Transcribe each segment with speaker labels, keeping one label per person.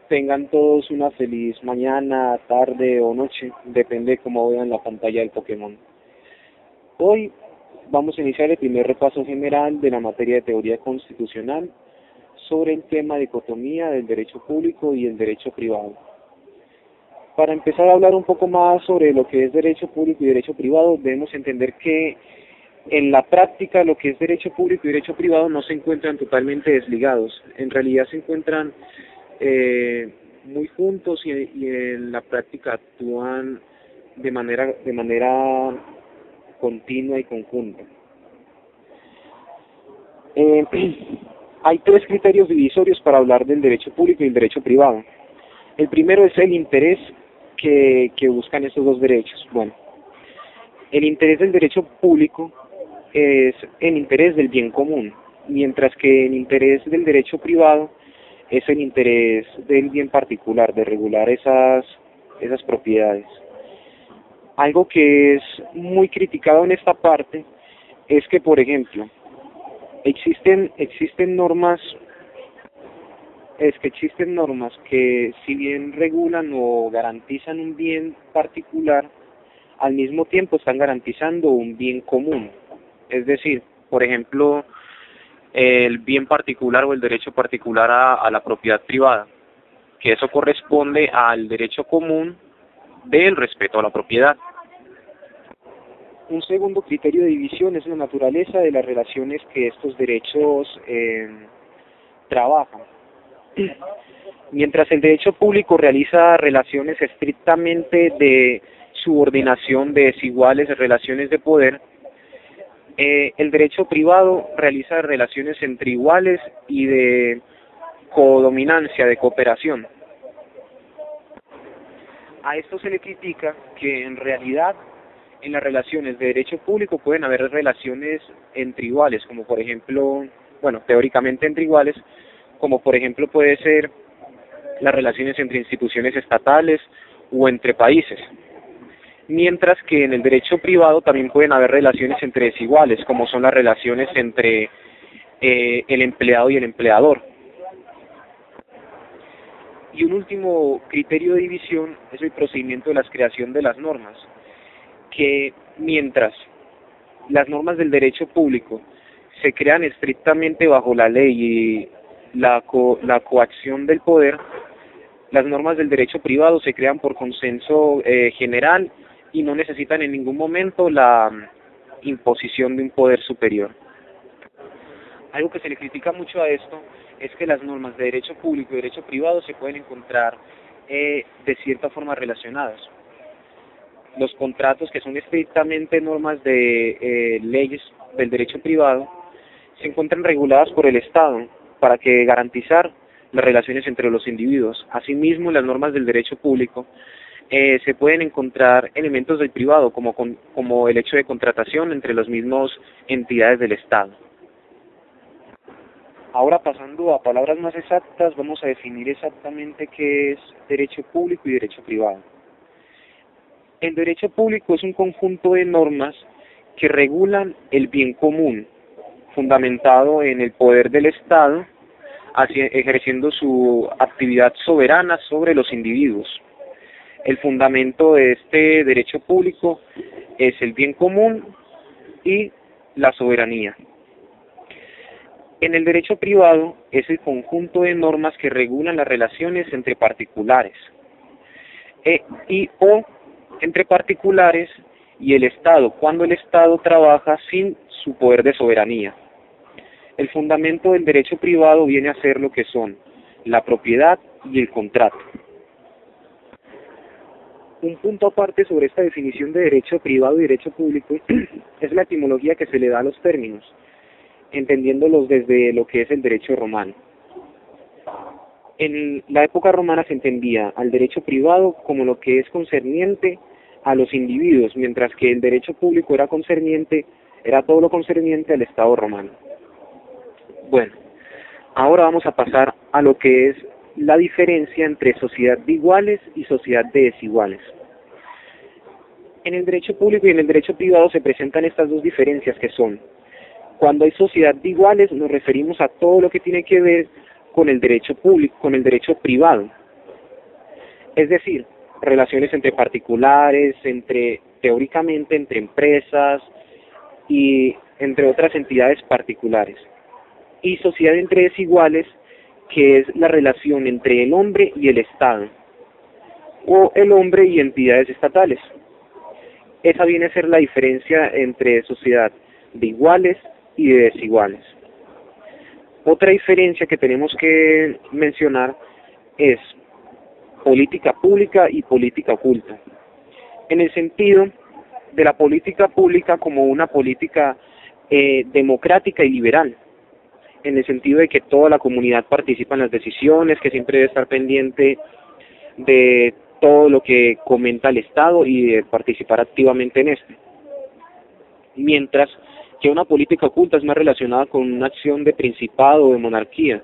Speaker 1: Tengan todos una feliz mañana, tarde o noche, depende de cómo vean la pantalla del Pokémon. Hoy vamos a iniciar el primer repaso general de la materia de teoría constitucional sobre el tema dicotomía del derecho público y el derecho privado. Para empezar a hablar un poco más sobre lo que es derecho público y derecho privado, debemos entender que en la práctica lo que es derecho público y derecho privado no se encuentran totalmente desligados. En realidad se encuentran muy juntos y en la práctica actúan de manera continua y conjunta. Hay tres criterios divisorios para hablar del derecho público y el derecho privado. El primero es el interés que buscan estos dos derechos. Bueno, el interés del derecho público es el interés del bien común, mientras que el interés del derecho privado es el interés del bien particular, de regular esas propiedades. Algo que es muy criticado en esta parte es que, por ejemplo, existen normas que si bien regulan o garantizan un bien particular, al mismo tiempo están garantizando un bien común. Es decir, por ejemplo, el bien particular o el derecho particular a la propiedad privada, que eso corresponde al derecho común del respeto a la propiedad. Un segundo criterio de división es la naturaleza de las relaciones que estos derechos trabajan. Mientras el derecho público realiza relaciones estrictamente de subordinación, de desiguales relaciones de poder, el derecho privado realiza relaciones entre iguales y de codominancia, de cooperación. A esto se le critica que en realidad en las relaciones de derecho público pueden haber relaciones entre iguales, como por ejemplo, bueno, teóricamente entre iguales, como por ejemplo puede ser las relaciones entre instituciones estatales o entre países. Mientras que en el derecho privado también pueden haber relaciones entre desiguales, como son las relaciones entre el empleado y el empleador. Y un último criterio de división es el procedimiento de la creación de las normas, que mientras las normas del derecho público se crean estrictamente bajo la ley y la coacción del poder, las normas del derecho privado se crean por consenso general y no necesitan en ningún momento la imposición de un poder superior. Algo que se le critica mucho a esto es que las normas de derecho público y derecho privado se pueden encontrar de cierta forma relacionadas. Los contratos, que son estrictamente normas de leyes del derecho privado, se encuentran reguladas por el Estado para que garantizar las relaciones entre los individuos. Asimismo, las normas del derecho público se pueden encontrar elementos del privado, como el hecho de contratación entre las mismas entidades del Estado. Ahora, pasando a palabras más exactas, vamos a definir exactamente qué es derecho público y derecho privado. El derecho público es un conjunto de normas que regulan el bien común, fundamentado en el poder del Estado, ejerciendo su actividad soberana sobre los individuos. El fundamento de este derecho público es el bien común y la soberanía. En el derecho privado es el conjunto de normas que regulan las relaciones entre particulares o entre particulares y el Estado, cuando el Estado trabaja sin su poder de soberanía. El fundamento del derecho privado viene a ser lo que son la propiedad y el contrato. Un punto aparte sobre esta definición de derecho privado y derecho público es la etimología que se le da a los términos, entendiéndolos desde lo que es el derecho romano. En la época romana se entendía al derecho privado como lo que es concerniente a los individuos, mientras que el derecho público era todo lo concerniente al Estado romano. Bueno, ahora vamos a pasar a lo que es la diferencia entre sociedad de iguales y sociedad de desiguales. En el derecho público y en el derecho privado se presentan estas dos diferencias, que son: cuando hay sociedad de iguales nos referimos a todo lo que tiene que ver con el derecho público, con el derecho privado, Es decir, relaciones entre particulares, teóricamente entre empresas y entre otras entidades particulares. Y sociedad entre desiguales, que es la relación entre el hombre y el Estado, o el hombre y entidades estatales. Esa viene a ser la diferencia entre sociedad de iguales y de desiguales. Otra diferencia que tenemos que mencionar es política pública y política oculta. En el sentido de la política pública como una política democrática y liberal, en el sentido de que toda la comunidad participa en las decisiones, que siempre debe estar pendiente de todo lo que comenta el Estado y de participar activamente en este. Mientras que una política oculta es más relacionada con una acción de principado o de monarquía,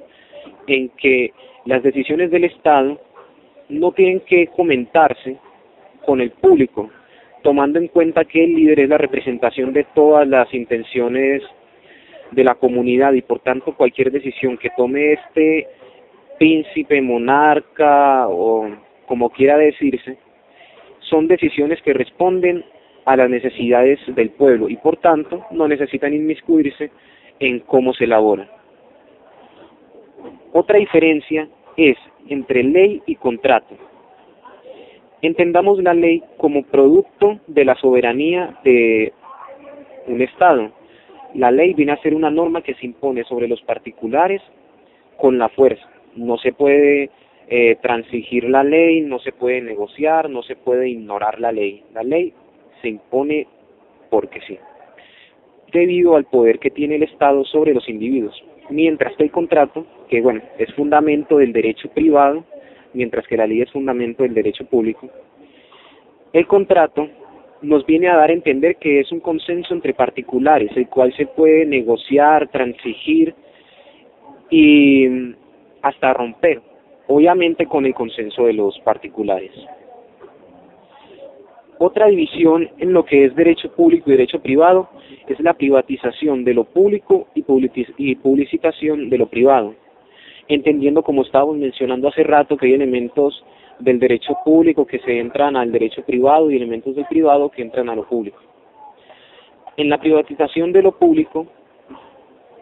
Speaker 1: en que las decisiones del Estado no tienen que comentarse con el público, tomando en cuenta que el líder es la representación de todas las intenciones de la comunidad y por tanto cualquier decisión que tome este príncipe, monarca o como quiera decirse, son decisiones que responden a las necesidades del pueblo y por tanto no necesitan inmiscuirse en cómo se elabora. Otra diferencia es entre ley y contrato. Entendamos la ley como producto de la soberanía de un Estado. La ley viene a ser una norma que se impone sobre los particulares con la fuerza. No se puede transigir la ley, no se puede negociar, no se puede ignorar la ley. La ley se impone porque sí, debido al poder que tiene el Estado sobre los individuos. Mientras que el contrato, que bueno, es fundamento del derecho privado, mientras que la ley es fundamento del derecho público, el contrato nos viene a dar a entender que es un consenso entre particulares, el cual se puede negociar, transigir y hasta romper, obviamente con el consenso de los particulares. Otra división en lo que es derecho público y derecho privado es la privatización de lo público y publicitación de lo privado, entendiendo, como estábamos mencionando hace rato, que hay elementos del derecho público que se entran al derecho privado y elementos del privado que entran a lo público. En la privatización de lo público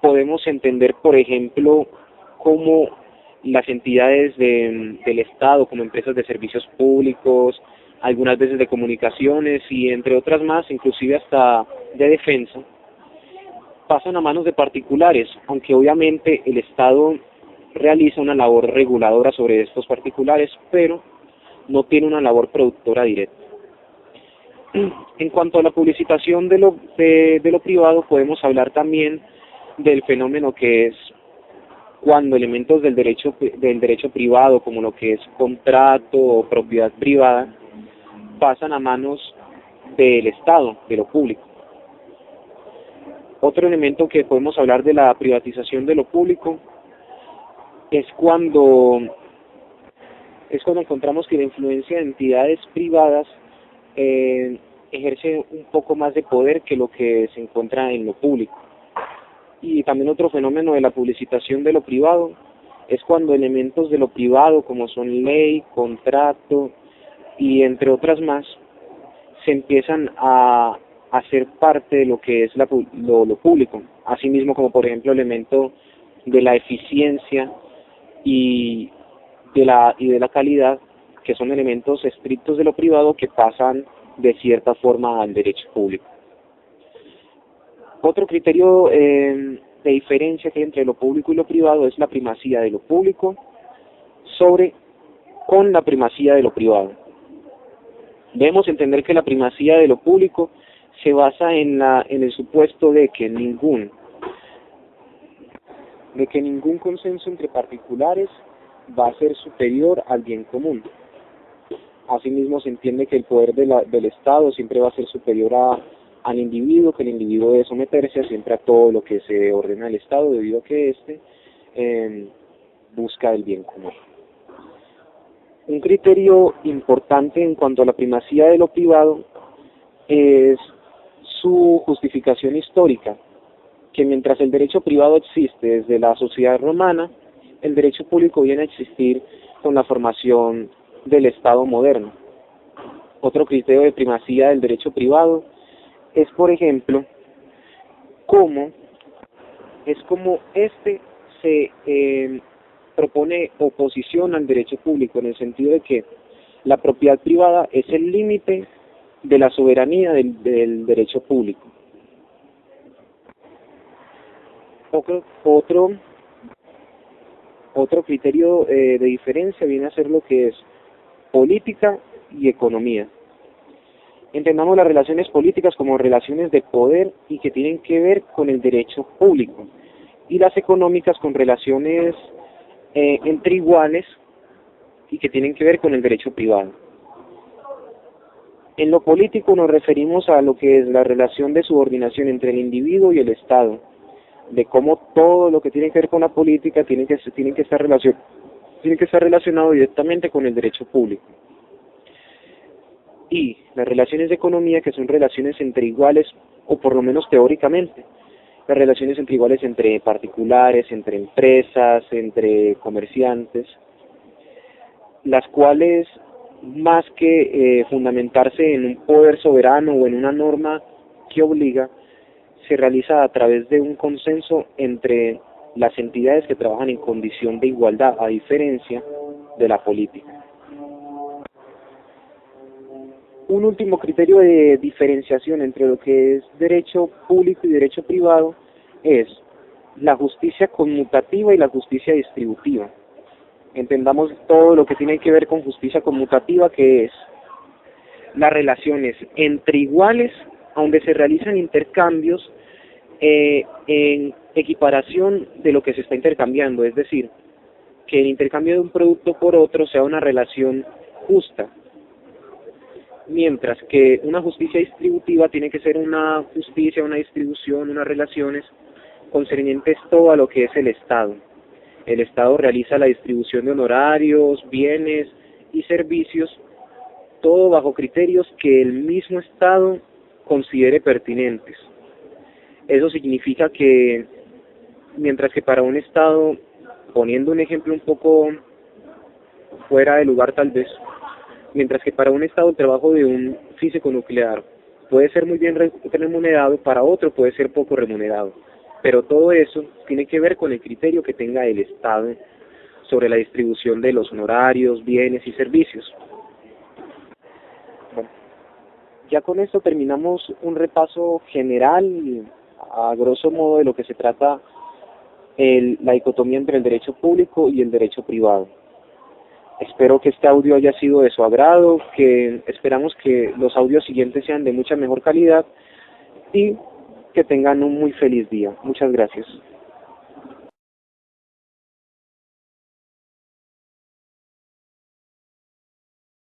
Speaker 1: podemos entender, por ejemplo, cómo las entidades del Estado, como empresas de servicios públicos, algunas veces de comunicaciones y entre otras más, inclusive hasta de defensa, pasan a manos de particulares, aunque obviamente el Estado realiza una labor reguladora sobre estos particulares, pero no tiene una labor productora directa. En cuanto a la publicitación de lo privado, podemos hablar también del fenómeno que es cuando elementos del derecho privado, como lo que es contrato o propiedad privada, pasan a manos del Estado, de lo público. Otro elemento que podemos hablar de la privatización de lo público es cuando encontramos que la influencia de entidades privadas ejerce un poco más de poder que lo que se encuentra en lo público. Y también otro fenómeno de la publicitación de lo privado es cuando elementos de lo privado, como son ley, contrato y entre otras más, se empiezan a hacer parte de lo que es lo público. Asimismo, como por ejemplo el elemento de la eficiencia y de la calidad, que son elementos estrictos de lo privado que pasan de cierta forma al derecho público. Otro criterio de diferencia que hay entre lo público y lo privado es la primacía de lo público con la primacía de lo privado. Debemos entender que la primacía de lo público se basa en el supuesto de que ningún consenso entre particulares va a ser superior al bien común. Asimismo, se entiende que el poder del Estado siempre va a ser superior al individuo, que el individuo debe someterse siempre a todo lo que se ordena del Estado, debido a que éste busca el bien común. Un criterio importante en cuanto a la primacía de lo privado es su justificación histórica, que mientras el derecho privado existe desde la sociedad romana, el derecho público viene a existir con la formación del Estado moderno. Otro criterio de primacía del derecho privado es, por ejemplo, cómo este se propone oposición al derecho público, en el sentido de que la propiedad privada es el límite de la soberanía del derecho público. Otro criterio de diferencia viene a ser lo que es política y economía. Entendamos las relaciones políticas como relaciones de poder y que tienen que ver con el derecho público, y las económicas con relaciones entre iguales y que tienen que ver con el derecho privado. En lo político nos referimos a lo que es la relación de subordinación entre el individuo y el Estado, de cómo todo lo que tiene que ver con la política tiene que estar relacionado directamente con el derecho público. Y las relaciones de economía, que son relaciones entre iguales, o por lo menos teóricamente, las relaciones entre iguales entre particulares, entre empresas, entre comerciantes, las cuales, más que fundamentarse en un poder soberano o en una norma que obliga, se realiza a través de un consenso entre las entidades que trabajan en condición de igualdad, a diferencia de la política. Un último criterio de diferenciación entre lo que es derecho público y derecho privado es la justicia conmutativa y la justicia distributiva. Entendamos todo lo que tiene que ver con justicia conmutativa, que es las relaciones entre iguales, donde se realizan intercambios en equiparación de lo que se está intercambiando, es decir, que el intercambio de un producto por otro sea una relación justa, mientras que una justicia distributiva tiene que ser una justicia, una distribución, unas relaciones concernientes todo a lo que es el Estado. El Estado realiza la distribución de honorarios, bienes y servicios, todo bajo criterios que el mismo Estado considere pertinentes. Eso significa que, mientras que para un Estado, poniendo un ejemplo un poco fuera de lugar tal vez, mientras que para un Estado el trabajo de un físico nuclear puede ser muy bien remunerado, para otro puede ser poco remunerado. Pero todo eso tiene que ver con el criterio que tenga el Estado sobre la distribución de los honorarios, bienes y servicios. Bueno, ya con esto terminamos un repaso general, a grosso modo, de lo que se trata la dicotomía entre el derecho público y el derecho privado. Espero que este audio haya sido de su agrado, que esperamos que los audios siguientes sean de mucha mejor calidad y que tengan un muy feliz día. Muchas gracias.